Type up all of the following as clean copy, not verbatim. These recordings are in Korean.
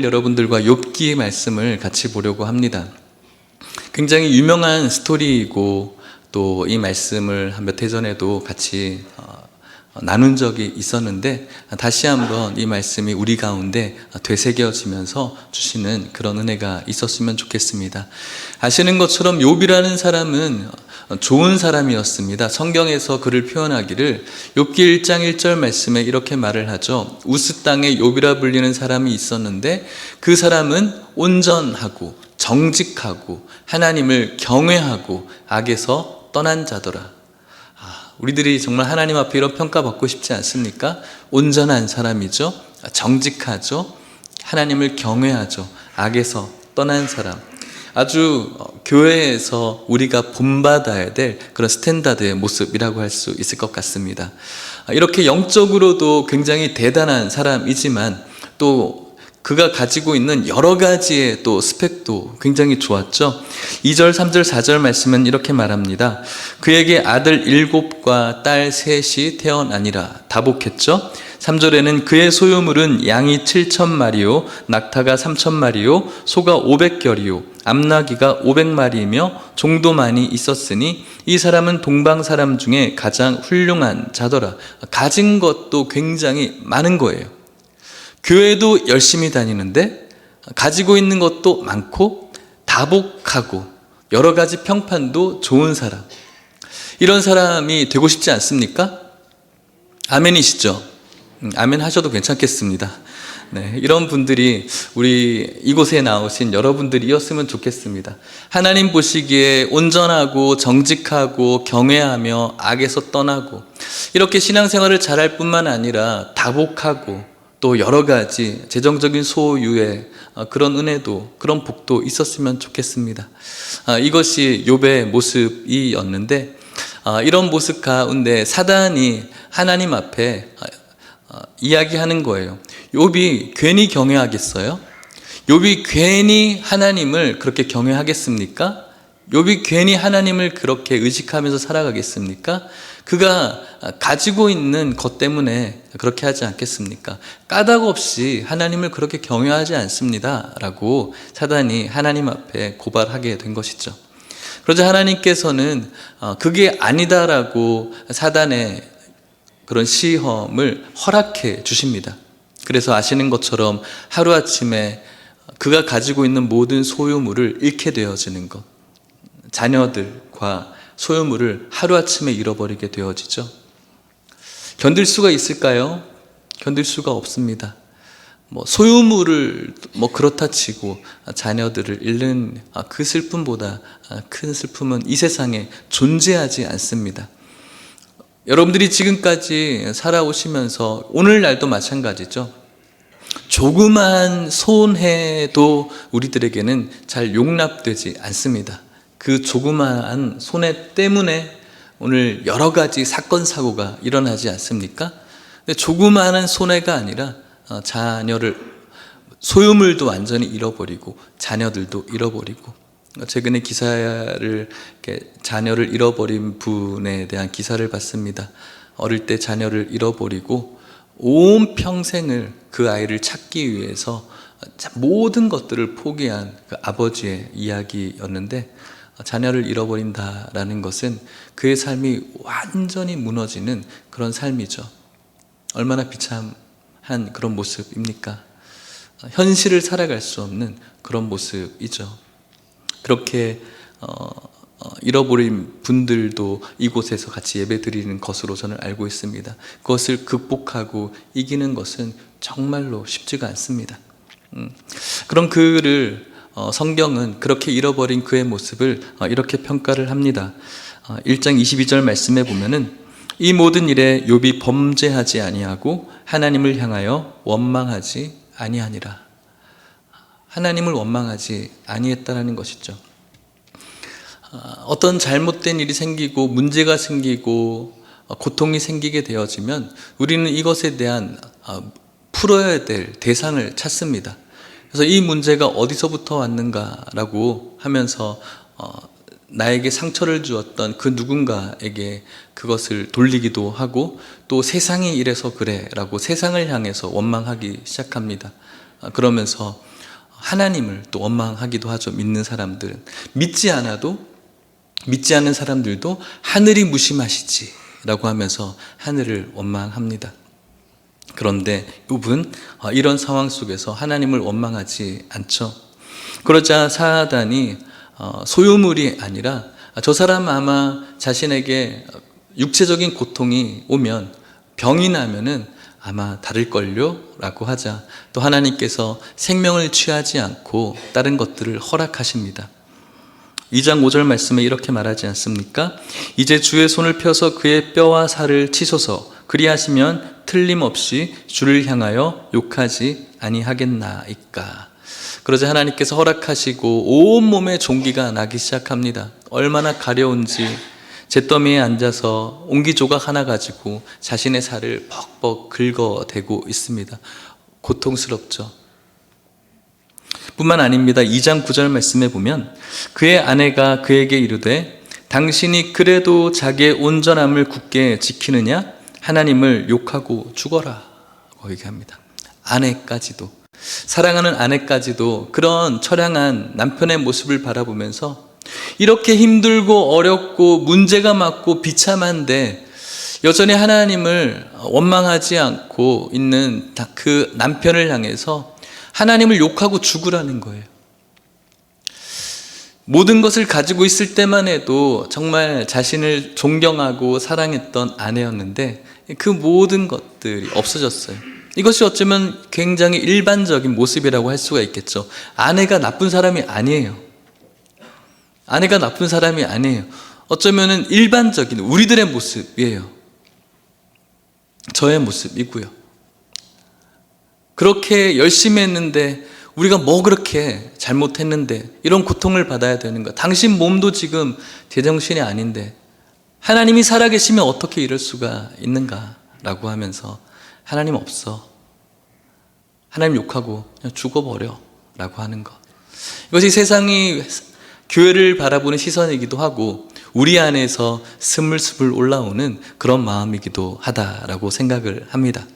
오늘 여러분들과 욥기의 말씀을 같이 보려고 합니다. 굉장히 유명한 스토리이고 또 이 말씀을 몇 해 전에도 같이 나눈 적이 있었는데 다시 한번 이 말씀이 우리 가운데 되새겨지면서 주시는 그런 은혜가 있었으면 좋겠습니다. 아시는 것처럼 욥이라는 사람은 좋은 사람이었습니다. 성경에서 그를 표현하기를 욥기 1장 1절 말씀에 이렇게 말을 하죠. 우스 땅에 욥이라 불리는 사람이 있었는데 그 사람은 온전하고 정직하고 하나님을 경외하고 악에서 떠난 자더라. 우리들이 정말 하나님 앞에 이런 평가받고 싶지 않습니까? 온전한 사람이죠. 정직하죠. 하나님을 경외하죠. 악에서 떠난 사람. 아주 교회에서 우리가 본받아야 될 그런 스탠다드의 모습이라고 할 수 있을 것 같습니다. 이렇게 영적으로도 굉장히 대단한 사람이지만 또 그가 가지고 있는 여러 가지의 또 스펙도 굉장히 좋았죠. 2절, 3절, 4절 말씀은 이렇게 말합니다. 그에게 아들 7과 딸 3이 태어나니라. 다복했죠. 3절에는 그의 소유물은 양이 7,000마리요 낙타가 3,000마리요 소가 500결이요 암나귀가 500마리이며 종도 많이 있었으니 이 사람은 동방 사람 중에 가장 훌륭한 자더라. 가진 것도 굉장히 많은 거예요. 교회도 열심히 다니는데 가지고 있는 것도 많고 다복하고 여러 가지 평판도 좋은 사람, 이런 사람이 되고 싶지 않습니까? 아멘이시죠? 아멘 하셔도 괜찮겠습니다. 네, 이런 분들이 우리 이곳에 나오신 여러분들이었으면 좋겠습니다. 하나님 보시기에 온전하고 정직하고 경외하며 악에서 떠나고 이렇게 신앙생활을 잘할 뿐만 아니라 다복하고 또 여러 가지 재정적인 소유의 그런 은혜도, 그런 복도 있었으면 좋겠습니다. 이것이 욥의 모습이었는데 이런 모습 가운데 사단이 하나님 앞에 이야기하는 거예요. 욥이 괜히 경외하겠어요? 욥이 괜히 하나님을 그렇게 경외하겠습니까? 욥이 괜히 하나님을 그렇게 의식하면서 살아가겠습니까? 그가 가지고 있는 것 때문에 그렇게 하지 않겠습니까? 까닭 없이 하나님을 그렇게 경외하지 않습니다 라고 사단이 하나님 앞에 고발하게 된 것이죠. 그러자 하나님께서는 그게 아니다라고 사단의 그런 시험을 허락해 주십니다. 그래서 아시는 것처럼 하루아침에 그가 가지고 있는 모든 소유물을 잃게 되어지는 것, 자녀들과 소유물을 하루아침에 잃어버리게 되어지죠. 견딜 수가 있을까요? 견딜 수가 없습니다. 소유물을 그렇다 치고 자녀들을 잃는 그 슬픔보다 큰 슬픔은 이 세상에 존재하지 않습니다. 여러분들이 지금까지 살아오시면서 오늘날도 마찬가지죠. 조그만 손해도 우리들에게는 잘 용납되지 않습니다. 그 조그마한 손해 때문에 오늘 여러 가지 사건 사고가 일어나지 않습니까? 근데 조그마한 손해가 아니라 자녀를, 소유물도 완전히 잃어버리고 자녀들도 잃어버리고, 최근에 기사를, 자녀를 잃어버린 분에 대한 기사를 봤습니다. 어릴 때 자녀를 잃어버리고 온 평생을 그 아이를 찾기 위해서 모든 것들을 포기한 그 아버지의 이야기였는데, 자녀를 잃어버린다라는 것은 그의 삶이 완전히 무너지는 그런 삶이죠. 얼마나 비참한 그런 모습입니까? 현실을 살아갈 수 없는 그런 모습이죠. 그렇게 잃어버린 분들도 이곳에서 같이 예배 드리는 것으로 저는 알고 있습니다. 그것을 극복하고 이기는 것은 정말로 쉽지가 않습니다. 그런 그를 성경은 그렇게 잃어버린 그의 모습을 이렇게 평가를 합니다. 1장 22절 말씀에 보면은 이 모든 일에 욥이 범죄하지 아니하고 하나님을 향하여 원망하지 아니하니라. 하나님을 원망하지 아니했다라는 것이죠. 어떤 잘못된 일이 생기고 문제가 생기고 고통이 생기게 되어지면 우리는 이것에 대한 풀어야 될 대상을 찾습니다. 그래서 이 문제가 어디서부터 왔는가라고 하면서 나에게 상처를 주었던 그 누군가에게 그것을 돌리기도 하고, 또 세상이 이래서 그래 라고 세상을 향해서 원망하기 시작합니다. 그러면서 하나님을 또 원망하기도 하죠. 믿는 사람들은. 믿지 않는 사람들도 하늘이 무심하시지 라고 하면서 하늘을 원망합니다. 그런데 욥은 이런 상황 속에서 하나님을 원망하지 않죠. 그러자 사단이 소유물이 아니라 저 사람 아마 자신에게 육체적인 고통이 오면, 병이 나면은 아마 다를걸요? 라고 하자 또 하나님께서 생명을 취하지 않고 다른 것들을 허락하십니다. 2장 5절 말씀에 이렇게 말하지 않습니까? 이제 주의 손을 펴서 그의 뼈와 살을 치소서. 그리하시면 틀림없이 주를 향하여 욕하지 아니하겠나이까. 그러자 하나님께서 허락하시고 온몸에 종기가 나기 시작합니다. 얼마나 가려운지 잿더미에 앉아서 옹기조각 하나 가지고 자신의 살을 벅벅 긁어대고 있습니다. 고통스럽죠. 뿐만 아닙니다. 2장 9절 말씀에 보면 그의 아내가 그에게 이르되 당신이 그래도 자기의 온전함을 굳게 지키느냐? 하나님을 욕하고 죽어라 라고 얘기합니다. 아내까지도, 사랑하는 아내까지도 그런 처량한 남편의 모습을 바라보면서 이렇게 힘들고 어렵고 문제가 많고 비참한데 여전히 하나님을 원망하지 않고 있는 그 남편을 향해서 하나님을 욕하고 죽으라는 거예요. 모든 것을 가지고 있을 때만 해도 정말 자신을 존경하고 사랑했던 아내였는데 그 모든 것들이 없어졌어요. 이것이 어쩌면 굉장히 일반적인 모습이라고 할 수가 있겠죠. 아내가 나쁜 사람이 아니에요. 아내가 나쁜 사람이 아니에요. 어쩌면 일반적인 우리들의 모습이에요. 저의 모습이고요. 그렇게 열심히 했는데 우리가 뭐 그렇게 잘못했는데 이런 고통을 받아야 되는가? 당신 몸도 지금 제정신이 아닌데 하나님이 살아계시면 어떻게 이럴 수가 있는가? 라고 하면서 하나님 없어. 하나님 욕하고 그냥 죽어버려 라고 하는 것. 이것이 세상이 교회를 바라보는 시선이기도 하고 우리 안에서 스물스물 올라오는 그런 마음이기도 하다라고 생각을 합니다.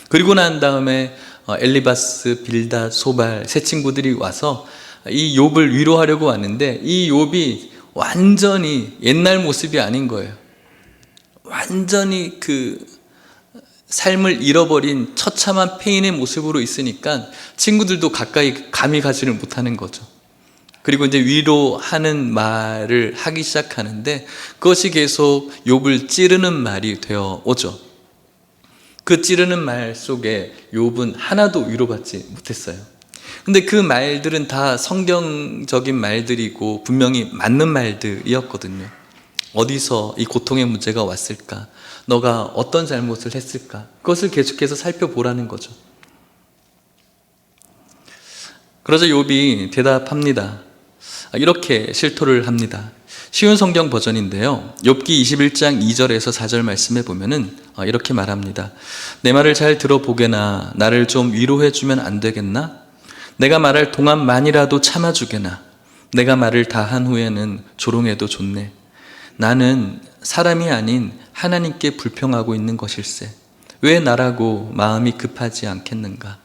그리고 난 다음에 엘리바스, 빌닷, 소발 세 친구들이 와서 이 욥을 위로하려고 왔는데 이 욥이 완전히 옛날 모습이 아닌 거예요. 완전히 그 삶을 잃어버린 처참한 페인의 모습으로 있으니까 친구들도 가까이 감히 가지를 못하는 거죠. 그리고 이제 위로하는 말을 하기 시작하는데 그것이 계속 욥을 찌르는 말이 되어 오죠. 그 찌르는 말 속에 욥은 하나도 위로받지 못했어요. 근데 그 말들은 다 성경적인 말들이고 분명히 맞는 말들이었거든요. 어디서 이 고통의 문제가 왔을까? 너가 어떤 잘못을 했을까? 그것을 계속해서 살펴보라는 거죠. 그러자 욥이 대답합니다. 이렇게 실토를 합니다. 쉬운 성경 버전인데요. 욥기 21장 2절에서 4절 말씀에 보면은 이렇게 말합니다. 내 말을 잘 들어보게나 나를 좀 위로해 주면 안 되겠나? 내가 말할 동안만이라도 참아주게나. 내가 말을 다 한 후에는 조롱해도 좋네. 나는 사람이 아닌 하나님께 불평하고 있는 것일세. 왜 나라고 마음이 급하지 않겠는가?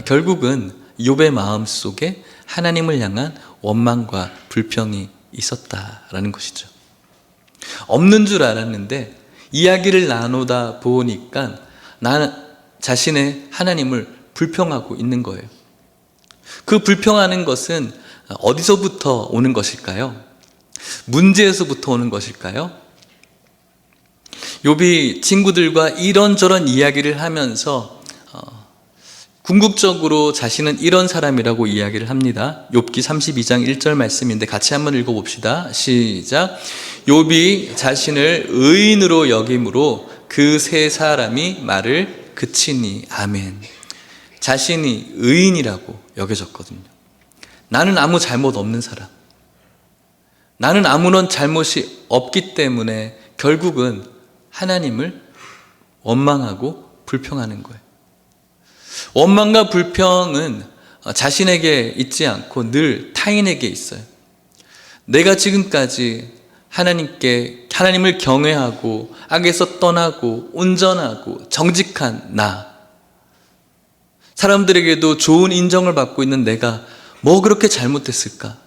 결국은 욥의 마음 속에 하나님을 향한 원망과 불평이 있었다라는 것이죠. 없는 줄 알았는데 이야기를 나누다 보니까 나는 자신의 하나님을 불평하고 있는 거예요. 그 불평하는 것은 어디서부터 오는 것일까요? 문제에서부터 오는 것일까요? 욥이 친구들과 이런저런 이야기를 하면서 궁극적으로 자신은 이런 사람이라고 이야기를 합니다. 욥기 32장 1절 말씀인데 같이 한번 읽어봅시다. 시작. 욥이 자신을 의인으로 여김으로 그 세 사람이 말을 그치니. 아멘. 자신이 의인이라고 여겨졌거든요. 나는 아무 잘못 없는 사람. 나는 아무런 잘못이 없기 때문에 결국은 하나님을 원망하고 불평하는 거예요. 원망과 불평은 자신에게 있지 않고 늘 타인에게 있어요. 내가 지금까지 하나님을 경외하고 악에서 떠나고 온전하고 정직한 나, 사람들에게도 좋은 인정을 받고 있는 내가 뭐 그렇게 잘못했을까?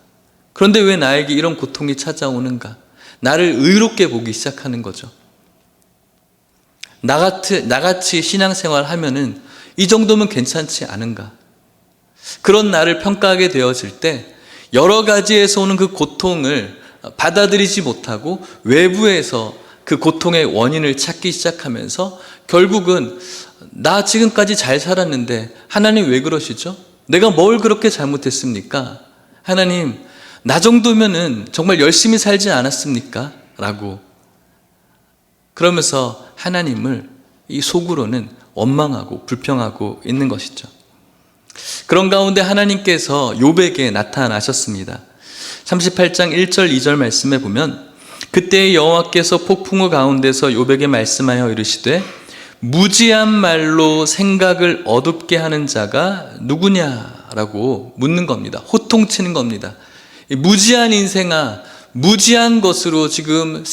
그런데 왜 나에게 이런 고통이 찾아오는가? 나를 의롭게 보기 시작하는 거죠. 나같이 신앙생활 하면은 이 정도면 괜찮지 않은가? 그런 나를 평가하게 되어질 때 여러 가지에서 오는 그 고통을 받아들이지 못하고 외부에서 그 고통의 원인을 찾기 시작하면서 결국은 나 지금까지 잘 살았는데 하나님 왜 그러시죠? 내가 뭘 그렇게 잘못했습니까? 하나님, 나 정도면은 정말 열심히 살지 않았습니까? 라고 그러면서 하나님을 이 속으로는 원망하고 불평하고 있는 것이죠. 그런 가운데 하나님께서 욥에게 나타나셨습니다. 38장 1절 2절 말씀에 보면 그때 여호와께서 폭풍우 가운데서 욥에게 말씀하여 이르시되 무지한 말로 생각을 어둡게 하는 자가 누구냐라고 묻는 겁니다. 호통치는 겁니다. 무지한 인생아, 무지한 것으로 지금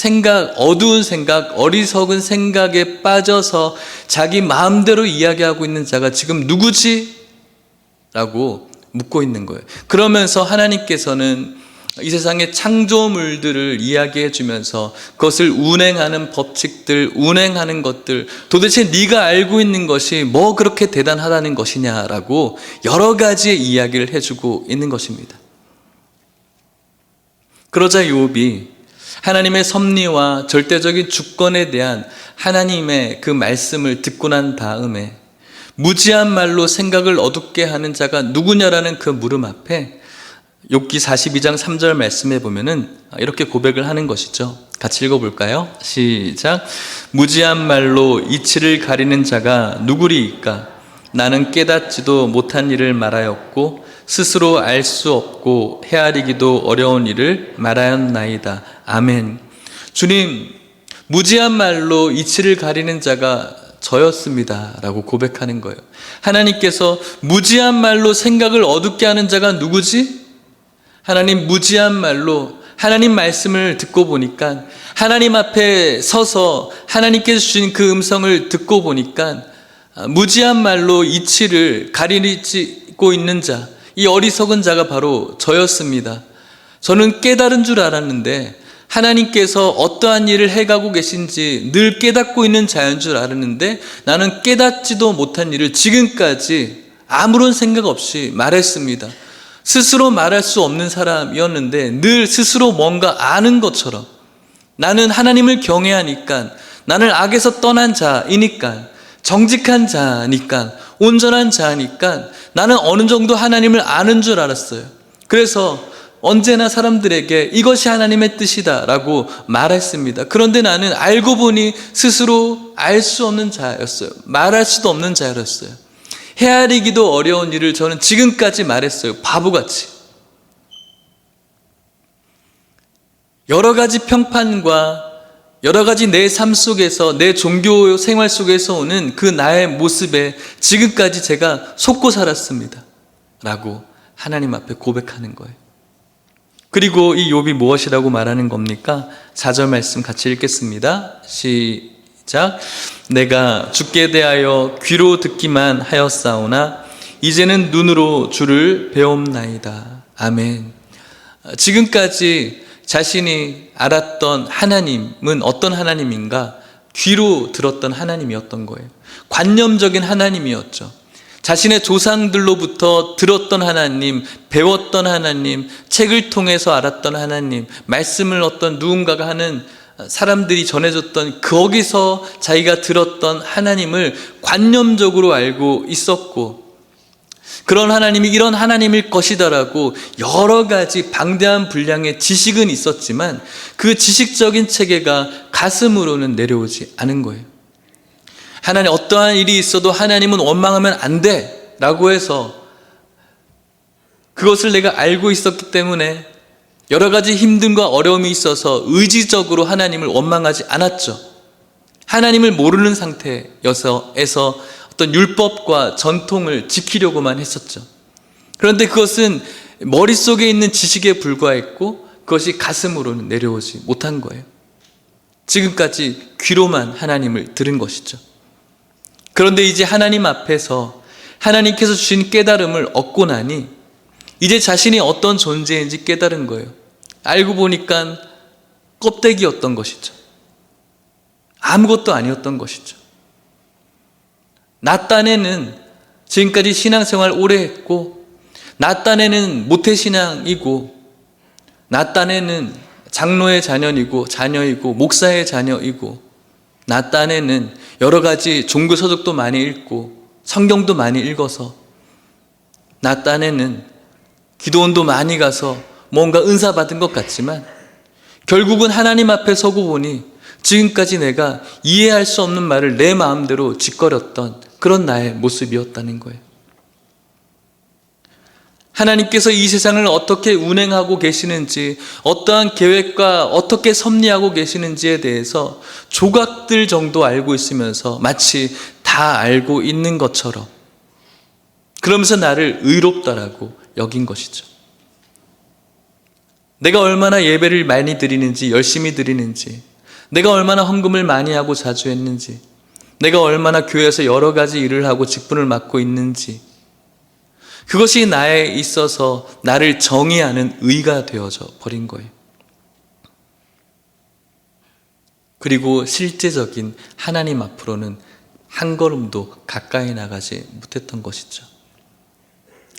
어두운 생각, 어리석은 생각에 빠져서 자기 마음대로 이야기하고 있는 자가 지금 누구지? 라고 묻고 있는 거예요. 그러면서 하나님께서는 이 세상의 창조물들을 이야기해 주면서 그것을 운행하는 법칙들, 운행하는 것들, 도대체 네가 알고 있는 것이 뭐 그렇게 대단하다는 것이냐라고 여러 가지의 이야기를 해주고 있는 것입니다. 그러자 욥이 하나님의 섭리와 절대적인 주권에 대한 하나님의 그 말씀을 듣고 난 다음에 무지한 말로 생각을 어둡게 하는 자가 누구냐라는 그 물음 앞에 욥기 42장 3절 말씀에 보면은 이렇게 고백을 하는 것이죠. 같이 읽어볼까요? 시작. 무지한 말로 이치를 가리는 자가 누구리이까? 나는 깨닫지도 못한 일을 말하였고 스스로 알 수 없고 헤아리기도 어려운 일을 말하였나이다. 아멘. 주님, 무지한 말로 이치를 가리는 자가 저였습니다 라고 고백하는 거예요. 하나님께서 무지한 말로 생각을 어둡게 하는 자가 누구지? 하나님, 무지한 말로 하나님 말씀을 듣고 보니까, 하나님 앞에 서서 하나님께서 주신 그 음성을 듣고 보니까 무지한 말로 이치를 가리고 있는 자, 이 어리석은 자가 바로 저였습니다. 저는 깨달은 줄 알았는데 하나님께서 어떠한 일을 해가고 계신지 늘 깨닫고 있는 자인 줄 알았는데 나는 깨닫지도 못한 일을 지금까지 아무런 생각 없이 말했습니다. 스스로 말할 수 없는 사람이었는데 늘 스스로 뭔가 아는 것처럼, 나는 하나님을 경외하니까, 나는 악에서 떠난 자이니까, 정직한 자니까, 온전한 자니까 나는 어느 정도 하나님을 아는 줄 알았어요. 그래서 언제나 사람들에게 이것이 하나님의 뜻이다 라고 말했습니다. 그런데 나는 알고 보니 스스로 알 수 없는 자였어요. 말할 수도 없는 자였어요. 헤아리기도 어려운 일을 저는 지금까지 말했어요. 바보같이. 여러 가지 평판과 여러 가지 내 삶 속에서, 내 종교 생활 속에서 오는 그 나의 모습에 지금까지 제가 속고 살았습니다 라고 하나님 앞에 고백하는 거예요. 그리고 이 욥이 무엇이라고 말하는 겁니까? 4절 말씀 같이 읽겠습니다. 시작. 내가 주께 대하여 귀로 듣기만 하였사오나 이제는 눈으로 주를 배움나이다. 아멘. 지금까지 자신이 알았던 하나님은 어떤 하나님인가? 귀로 들었던 하나님이었던 거예요. 관념적인 하나님이었죠. 자신의 조상들로부터 들었던 하나님, 배웠던 하나님, 책을 통해서 알았던 하나님, 말씀을 어떤 누군가가 하는 사람들이 전해줬던 거기서 자기가 들었던 하나님을 관념적으로 알고 있었고, 그런 하나님이 이런 하나님일 것이다라고 여러 가지 방대한 분량의 지식은 있었지만 그 지식적인 체계가 가슴으로는 내려오지 않은 거예요. 하나님, 어떠한 일이 있어도 하나님은 원망하면 안 돼 라고 해서 그것을 내가 알고 있었기 때문에 여러 가지 힘듦과 어려움이 있어서 의지적으로 하나님을 원망하지 않았죠. 하나님을 모르는 상태여서 어떤 율법과 전통을 지키려고만 했었죠. 그런데 그것은 머릿속에 있는 지식에 불과했고 그것이 가슴으로는 내려오지 못한 거예요. 지금까지 귀로만 하나님을 들은 것이죠. 그런데 이제 하나님 앞에서 하나님께서 주신 깨달음을 얻고 나니 이제 자신이 어떤 존재인지 깨달은 거예요. 알고 보니까 껍데기였던 것이죠. 아무것도 아니었던 것이죠. 나 딴에는 지금까지 신앙생활 오래 했고, 나 딴에는 모태신앙이고, 나 딴에는 장로의 자녀이고 목사의 자녀이고, 나 딴에는 여러 가지 종교 서적도 많이 읽고 성경도 많이 읽어서, 나 딴에는 기도원도 많이 가서 뭔가 은사 받은 것 같지만 결국은 하나님 앞에 서고 보니 지금까지 내가 이해할 수 없는 말을 내 마음대로 짓거렸던 그런 나의 모습이었다는 거예요. 하나님께서 이 세상을 어떻게 운행하고 계시는지, 어떠한 계획과 어떻게 섭리하고 계시는지에 대해서 조각들 정도 알고 있으면서 마치 다 알고 있는 것처럼, 그러면서 나를 의롭다라고 여긴 것이죠. 내가 얼마나 예배를 많이 드리는지, 열심히 드리는지, 내가 얼마나 헌금을 많이 하고 자주 했는지, 내가 얼마나 교회에서 여러 가지 일을 하고 직분을 맡고 있는지, 그것이 나에 있어서 나를 정의하는 의가 되어져 버린 거예요. 그리고 실제적인 하나님 앞으로는 한 걸음도 가까이 나가지 못했던 것이죠.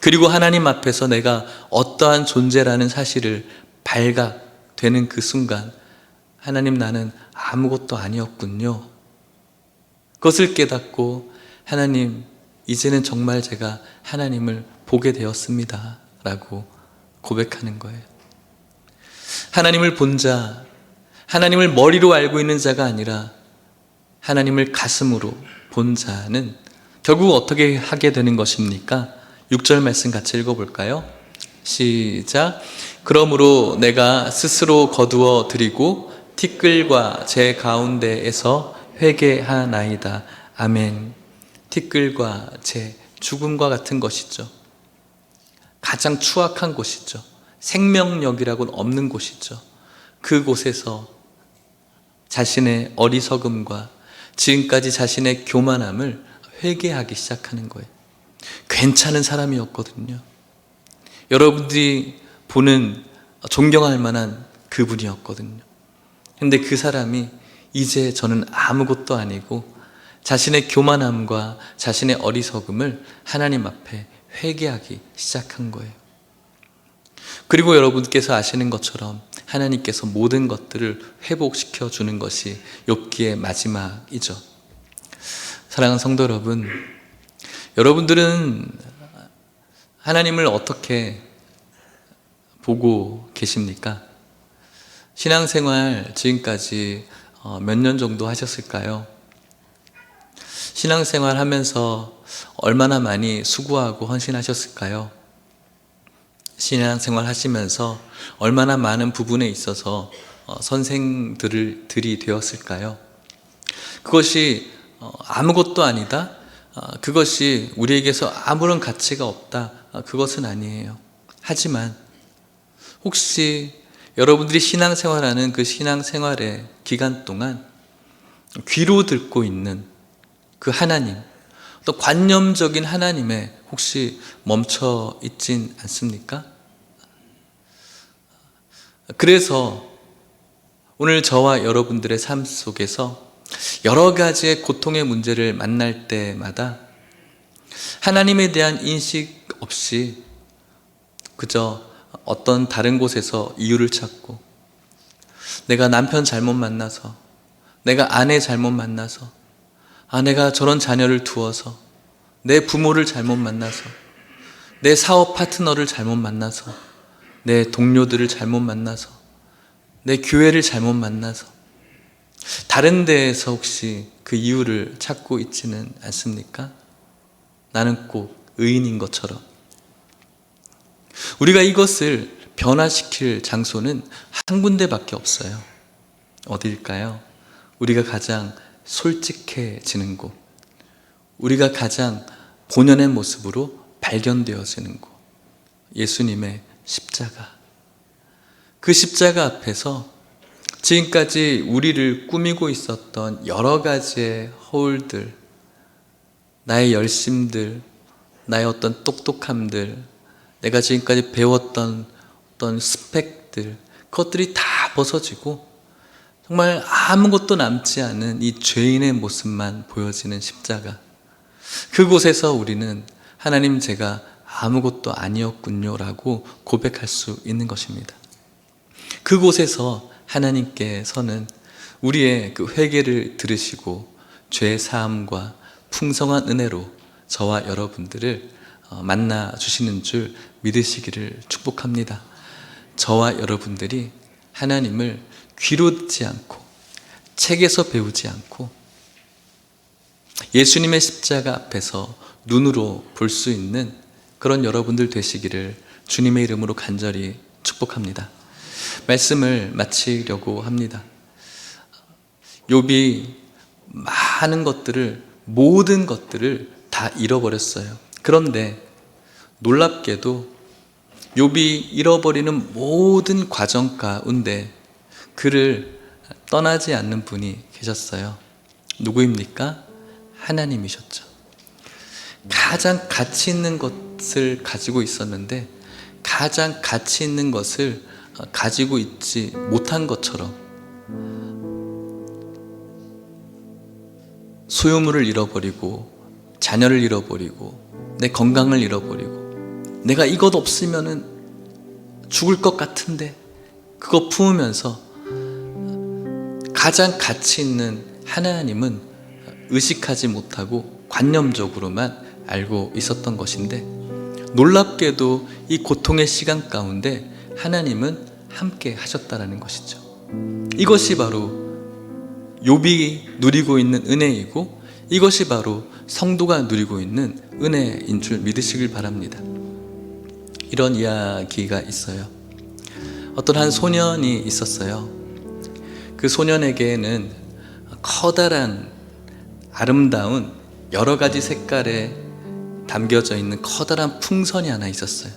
그리고 하나님 앞에서 내가 어떠한 존재라는 사실을 발각되는 그 순간, 하나님, 나는 아무것도 아니었군요. 그것을 깨닫고, 하나님, 이제는 정말 제가 하나님을 보게 되었습니다 라고 고백하는 거예요. 하나님을 본 자, 하나님을 머리로 알고 있는 자가 아니라 하나님을 가슴으로 본 자는 결국 어떻게 하게 되는 것입니까? 6절 말씀 같이 읽어볼까요? 시작. 그러므로 내가 스스로 거두어 드리고 티끌과 제 가운데에서 회개하나이다. 아멘. 티끌과 제, 죽음과 같은 것이죠. 가장 추악한 곳이죠. 생명력이라고는 없는 곳이죠. 그곳에서 자신의 어리석음과 지금까지 자신의 교만함을 회개하기 시작하는 거예요. 괜찮은 사람이었거든요. 여러분들이 보는 존경할 만한 그분이었거든요. 근데 그 사람이 이제 저는 아무것도 아니고 자신의 교만함과 자신의 어리석음을 하나님 앞에 회개하기 시작한 거예요. 그리고 여러분께서 아시는 것처럼 하나님께서 모든 것들을 회복시켜 주는 것이 욥기의 마지막이죠. 사랑하는 성도 여러분, 여러분들은 하나님을 어떻게 보고 계십니까? 신앙생활 지금까지 몇 년 정도 하셨을까요? 신앙생활 하면서 얼마나 많이 수고하고 헌신하셨을까요? 신앙생활 하시면서 얼마나 많은 부분에 있어서 선생들이 되었을까요? 그것이 아무것도 아니다? 그것이 우리에게서 아무런 가치가 없다? 그것은 아니에요. 하지만 혹시 여러분들이 신앙생활하는 그 신앙생활의 기간 동안 귀로 듣고 있는 그 하나님, 또 관념적인 하나님에 혹시 멈춰 있진 않습니까? 그래서 오늘 저와 여러분들의 삶 속에서 여러 가지의 고통의 문제를 만날 때마다 하나님에 대한 인식 없이 그저 어떤 다른 곳에서 이유를 찾고, 내가 남편 잘못 만나서, 내가 아내 잘못 만나서, 내가 저런 자녀를 두어서, 내 부모를 잘못 만나서, 내 사업 파트너를 잘못 만나서, 내 동료들을 잘못 만나서, 내 교회를 잘못 만나서, 다른 데에서 혹시 그 이유를 찾고 있지는 않습니까? 나는 꼭 의인인 것처럼. 우리가 이것을 변화시킬 장소는 한 군데밖에 없어요. 어디일까요? 우리가 가장 솔직해지는 곳, 우리가 가장 본연의 모습으로 발견되어지는 곳, 예수님의 십자가. 그 십자가 앞에서 지금까지 우리를 꾸미고 있었던 여러 가지의 허울들, 나의 열심들, 나의 어떤 똑똑함들, 내가 지금까지 배웠던 어떤 스펙들, 그것들이 다 벗어지고 정말 아무것도 남지 않은 이 죄인의 모습만 보여지는 십자가. 그곳에서 우리는 하나님, 제가 아무것도 아니었군요 라고 고백할 수 있는 것입니다. 그곳에서 하나님께서는 우리의 그 회개를 들으시고 죄 사함과 풍성한 은혜로 저와 여러분들을 만나 주시는 줄 믿으시기를 축복합니다. 저와 여러분들이 하나님을 귀로 듣지 않고 책에서 배우지 않고 예수님의 십자가 앞에서 눈으로 볼 수 있는 그런 여러분들 되시기를 주님의 이름으로 간절히 축복합니다. 말씀을 마치려고 합니다. 욥이 많은 것들을, 모든 것들을 다 잃어버렸어요. 그런데 놀랍게도 욥이 잃어버리는 모든 과정 가운데 그를 떠나지 않는 분이 계셨어요. 누구입니까? 하나님이셨죠. 가장 가치 있는 것을 가지고 있었는데 가장 가치 있는 것을 가지고 있지 못한 것처럼 소유물을 잃어버리고 자녀를 잃어버리고 내 건강을 잃어버리고 내가 이것 없으면은 죽을 것 같은데 그거 품으면서 가장 가치 있는 하나님은 의식하지 못하고 관념적으로만 알고 있었던 것인데 놀랍게도 이 고통의 시간 가운데 하나님은 함께 하셨다라는 것이죠. 이것이 바로 욥이 누리고 있는 은혜이고 이것이 바로 성도가 누리고 있는 은혜인 줄 믿으시길 바랍니다. 이런 이야기가 있어요. 어떤 한 소년이 있었어요. 그 소년에게는 커다란 아름다운 여러 가지 색깔에 담겨져 있는 커다란 풍선이 하나 있었어요.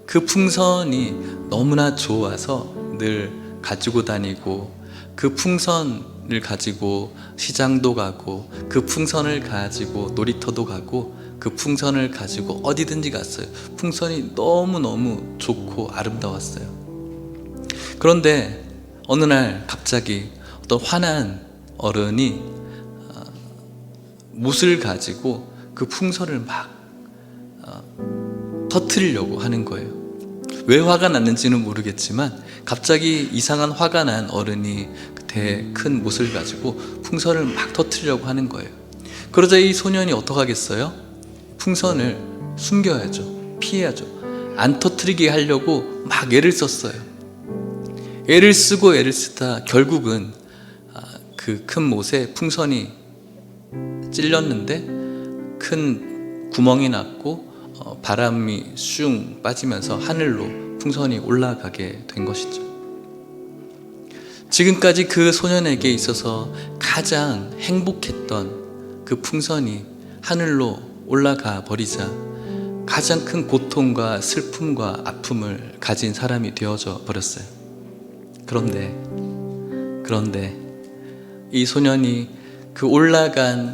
그 풍선이 너무나 좋아서 늘 가지고 다니고 그 풍선을 가지고 시장도 가고 그 풍선을 가지고 놀이터도 가고 그 풍선을 가지고 어디든지 갔어요. 풍선이 너무너무 좋고 아름다웠어요. 그런데 어느 날 갑자기 어떤 화난 어른이 못을 가지고 그 풍선을 막 터뜨리려고 하는 거예요. 왜 화가 났는지는 모르겠지만 갑자기 이상한 화가 난 어른이 큰 못을 가지고 풍선을 막 터뜨리려고 하는 거예요. 그러자 이 소년이 어떡하겠어요? 풍선을 숨겨야죠. 피해야죠. 안 터뜨리게 하려고 막 애를 썼어요. 애를 쓰고 애를 쓰다 결국은 그 큰 못에 풍선이 찔렸는데 큰 구멍이 났고 바람이 슝 빠지면서 하늘로 풍선이 올라가게 된 것이죠. 지금까지 그 소년에게 있어서 가장 행복했던 그 풍선이 하늘로 올라가 버리자 가장 큰 고통과 슬픔과 아픔을 가진 사람이 되어져 버렸어요. 그런데 이 소년이 그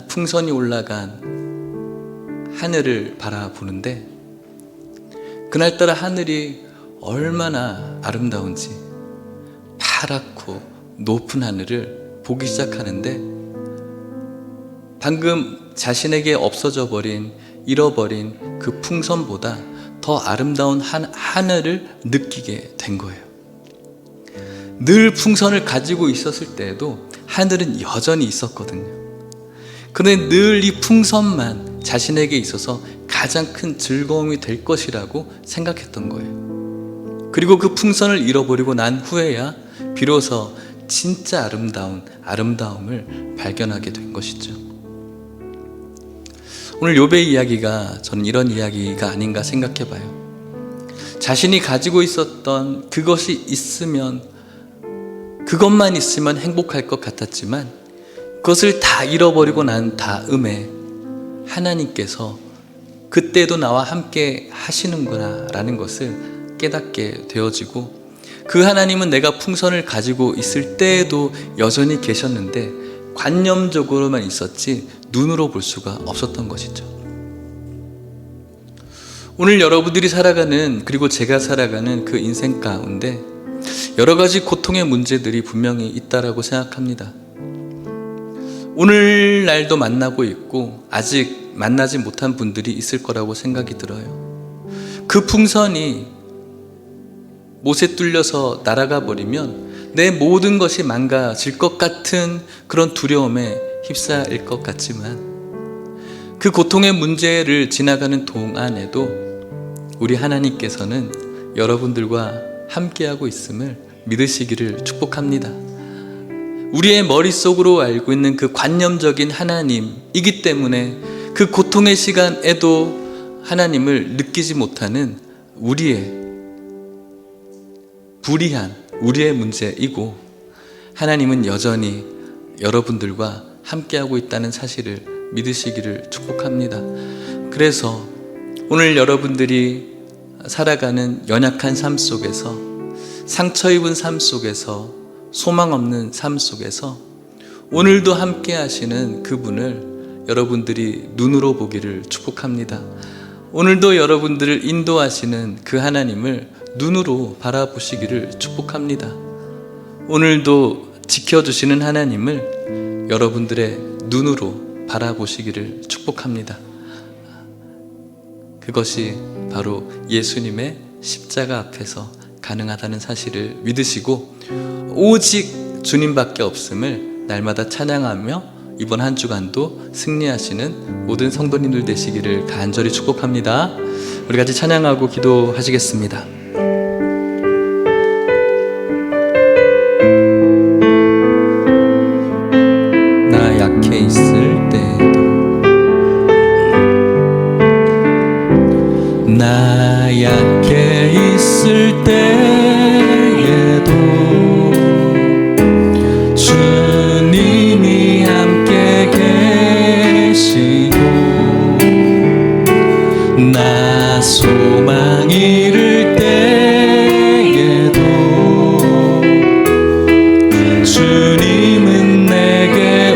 풍선이 올라간 하늘을 바라보는데 그날따라 하늘이 얼마나 아름다운지 파랗고 높은 하늘을 보기 시작하는데 방금 자신에게 없어져 버린, 잃어버린 그 풍선보다 더 아름다운 하늘을 느끼게 된 거예요. 늘 풍선을 가지고 있었을 때에도 하늘은 여전히 있었거든요. 그런데 늘 이 풍선만 자신에게 있어서 가장 큰 즐거움이 될 것이라고 생각했던 거예요. 그리고 그 풍선을 잃어버리고 난 후에야 비로소 진짜 아름다움을 발견하게 된 것이죠. 오늘 욥의 이야기가 저는 이런 이야기가 아닌가 생각해 봐요. 자신이 가지고 있었던 그것만 있으면 행복할 것 같았지만 그것을 다 잃어버리고 난 다음에 하나님께서 그때도 나와 함께 하시는구나 라는 것을 깨닫게 되어지고 그 하나님은 내가 풍선을 가지고 있을 때에도 여전히 계셨는데 관념적으로만 있었지 눈으로 볼 수가 없었던 것이죠. 오늘 여러분들이 살아가는, 그리고 제가 살아가는 그 인생 가운데 여러 가지 고통의 문제들이 분명히 있다라고 생각합니다. 오늘날도 만나고 있고 아직 만나지 못한 분들이 있을 거라고 생각이 들어요. 그 풍선이 못에 뚫려서 날아가 버리면 내 모든 것이 망가질 것 같은 그런 두려움에 휩싸일 것 같지만, 그 고통의 문제를 지나가는 동안에도 우리 하나님께서는 여러분들과 함께하고 있음을 믿으시기를 축복합니다. 우리의 머릿속으로 알고 있는 그 관념적인 하나님이기 때문에 그 고통의 시간에도 하나님을 느끼지 못하는 우리의 불의한 우리의 문제이고, 하나님은 여전히 여러분들과 함께하고 있다는 사실을 믿으시기를 축복합니다. 그래서 오늘 여러분들이 살아가는 연약한 삶 속에서, 상처 입은 삶 속에서, 소망 없는 삶 속에서 오늘도 함께 하시는 그분을 여러분들이 눈으로 보기를 축복합니다. 오늘도 여러분들을 인도하시는 그 하나님을 눈으로 바라보시기를 축복합니다. 오늘도 지켜주시는 하나님을 여러분들의 눈으로 바라보시기를 축복합니다. 그것이 바로 예수님의 십자가 앞에서 가능하다는 사실을 믿으시고, 오직 주님밖에 없음을 날마다 찬양하며 이번 한 주간도 승리하시는 모든 성도님들 되시기를 간절히 축복합니다. 우리 같이 찬양하고 기도하시겠습니다. 나 약해 있을 때도, 나 약해 있을 때에도 주님이 함께 계시고, 나 소망 잃을 때에도 주님은 내게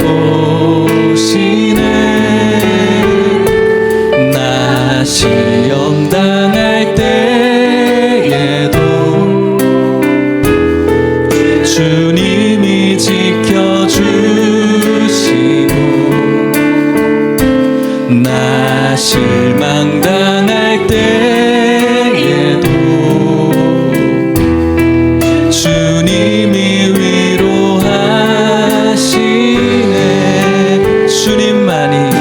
오시네. 나 시험 당할 때에도 주님이 지켜주시고, 나 실망당할 때에도 주님이 위로하시네. 주님만이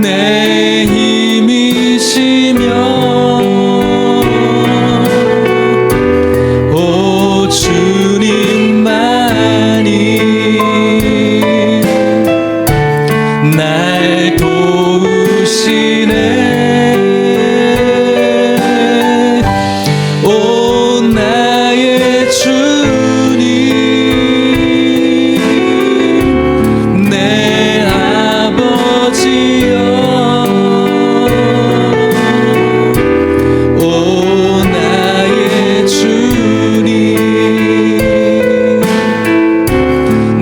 내 힘이시며, 오 주님만이 날 도우시네. 오 나의 주님, 내 아버지여, 오 나의 주님,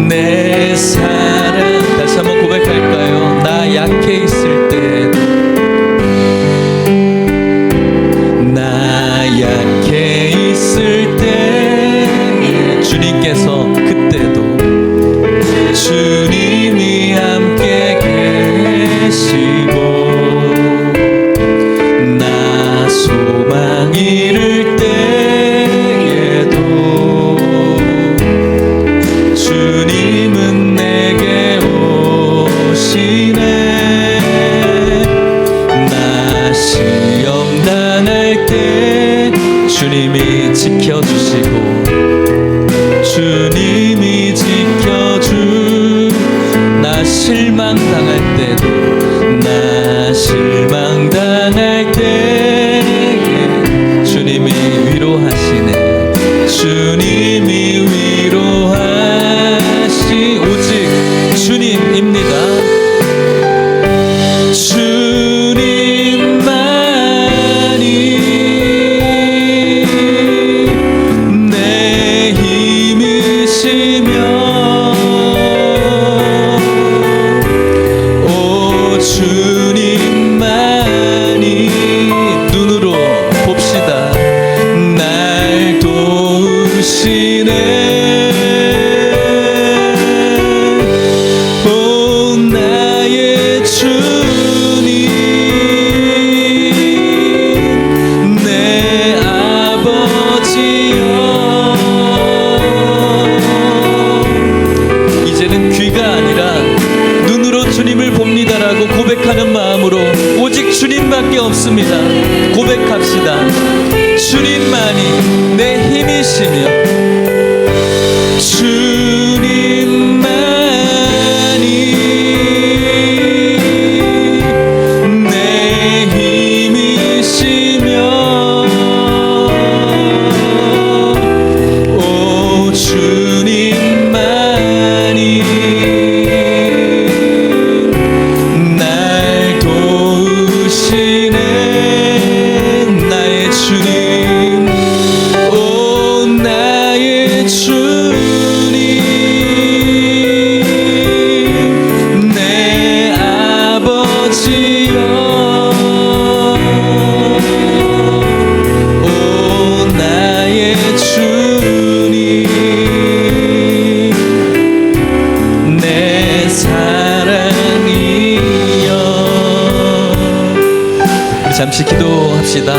내 사랑. 다시 한번 고백할까요? 나 약해 있을 때에도, 나 약해 있을 때 주님께서 그때도 주님이 함께 계시고, 나 소망 잃을 때에도 주님은 내게 오시네. 나 시험 당할 때 주님이 지켜주시고, 주님이 나 실망당할 때도, 나 실망당할 때 주님이 위로하시네. 주님이 위로하시, 오직 주님입니다. 주님만이 오직 주님밖에 없습니다. 고백합시다. 주님만이 내 힘이시며 잠시 기도합시다.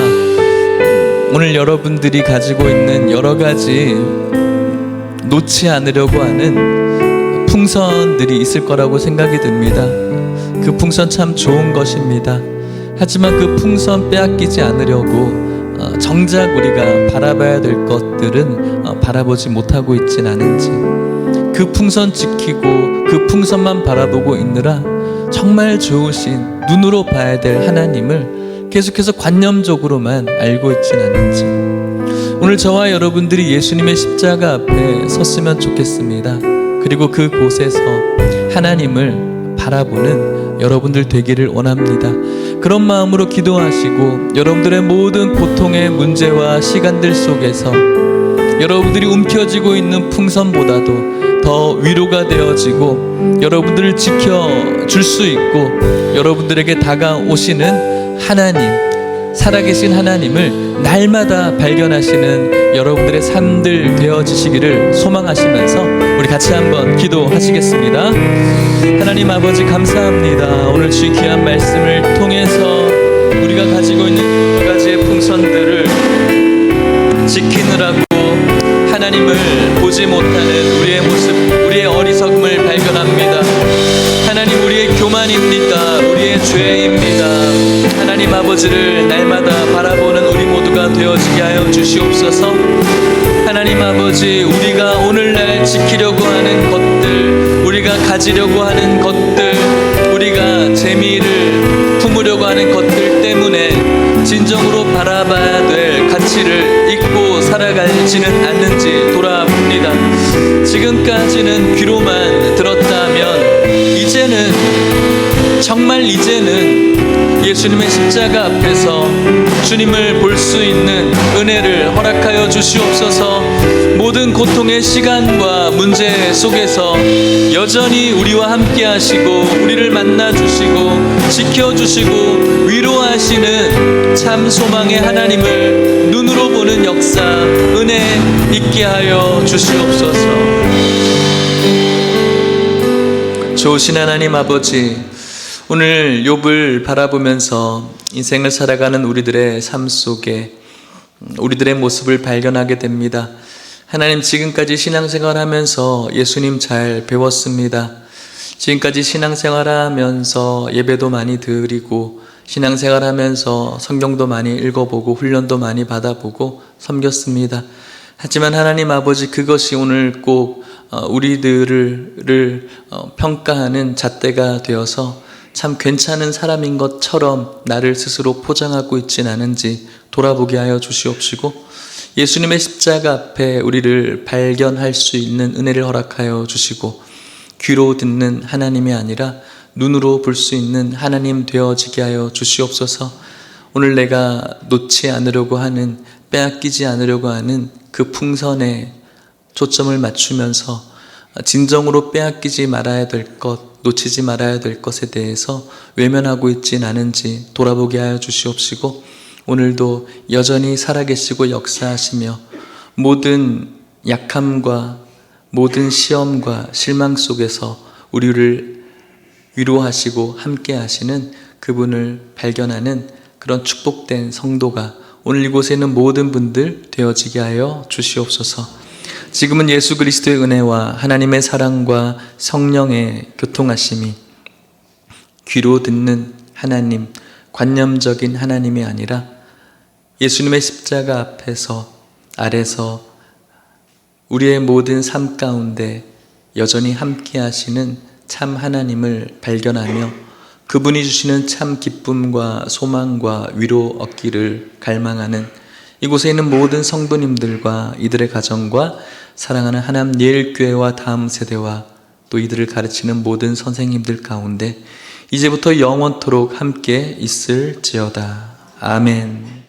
오늘 여러분들이 가지고 있는 여러 가지 놓지 않으려고 하는 풍선들이 있을 거라고 생각이 듭니다. 그 풍선 참 좋은 것입니다. 하지만 그 풍선 빼앗기지 않으려고 정작 우리가 바라봐야 될 것들은 바라보지 못하고 있진 않은지, 그 풍선 지키고 그 풍선만 바라보고 있느라 정말 좋으신 눈으로 봐야 될 하나님을 계속해서 관념적으로만 알고 있진 않은지, 오늘 저와 여러분들이 예수님의 십자가 앞에 섰으면 좋겠습니다. 그리고 그곳에서 하나님을 바라보는 여러분들 되기를 원합니다. 그런 마음으로 기도하시고 여러분들의 모든 고통의 문제와 시간들 속에서 여러분들이 움켜쥐고 있는 풍선보다도 더 위로가 되어지고 여러분들을 지켜줄 수 있고 여러분들에게 다가오시는 하나님, 살아계신 하나님을 날마다 발견하시는 여러분들의 삶들 되어지시기를 소망하시면서 우리 같이 한번 기도하시겠습니다. 하나님 아버지 감사합니다. 오늘 주의 귀한 말씀을 통해서 우리가 가지고 있는 여러 가지의 풍선들을 지키느라고 하나님을 보지 못하는 우리의 모습, 우리의 어리석음을 발견합니다. 하나님, 우리의 교만입니다. 우리의 죄입니다. 하나님 아버지를 날마다 바라보는 우리 모두가 되어지게 하여 주시옵소서. 하나님 아버지, 우리가 오늘날 지키려고 하는 것들, 우리가 가지려고 하는 것들, 우리가 재미를 품으려고 하는 것들 때문에 진정으로 바라봐야 될 가치를 잊고 살아가지는 않는지 돌아봅니다. 지금까지는 귀로만 들었다면 이제는, 정말 이제는 예수님의 십자가 앞에서 주님을 볼 수 있는 은혜를 허락하여 주시옵소서. 모든 고통의 시간과 문제 속에서 여전히 우리와 함께 하시고 우리를 만나 주시고 지켜주시고 위로하시는 참 소망의 하나님을 눈으로 보는 역사, 은혜 있게 하여 주시옵소서. 좋으신 하나님 아버지, 오늘 욥을 바라보면서 인생을 살아가는 우리들의 삶 속에 우리들의 모습을 발견하게 됩니다. 하나님, 지금까지 신앙생활하면서 예수님 잘 배웠습니다. 지금까지 신앙생활하면서 예배도 많이 드리고 신앙생활하면서 성경도 많이 읽어보고 훈련도 많이 받아보고 섬겼습니다. 하지만 하나님 아버지, 그것이 오늘 꼭 우리들을 평가하는 잣대가 되어서 참 괜찮은 사람인 것처럼 나를 스스로 포장하고 있진 않은지 돌아보게 하여 주시옵시고, 예수님의 십자가 앞에 우리를 발견할 수 있는 은혜를 허락하여 주시고, 귀로 듣는 하나님이 아니라 눈으로 볼 수 있는 하나님 되어지게 하여 주시옵소서. 오늘 내가 놓지 않으려고 하는, 빼앗기지 않으려고 하는 그 풍선에 초점을 맞추면서 진정으로 빼앗기지 말아야 될 것, 놓치지 말아야 될 것에 대해서 외면하고 있진 않은지 돌아보게 하여 주시옵시고, 오늘도 여전히 살아계시고 역사하시며 모든 약함과 모든 시험과 실망 속에서 우리를 위로하시고 함께 하시는 그분을 발견하는 그런 축복된 성도가 오늘 이곳에 있는 모든 분들 되어지게 하여 주시옵소서. 지금은 예수 그리스도의 은혜와 하나님의 사랑과 성령의 교통하심이, 귀로 듣는 하나님, 관념적인 하나님이 아니라 예수님의 십자가 앞에서 아래서 우리의 모든 삶 가운데 여전히 함께 하시는 참 하나님을 발견하며 그분이 주시는 참 기쁨과 소망과 위로 얻기를 갈망하는 이곳에 있는 모든 성도님들과 이들의 가정과 사랑하는 하남 예일교회와 다음 세대와 또 이들을 가르치는 모든 선생님들 가운데 이제부터 영원토록 함께 있을지어다. 아멘.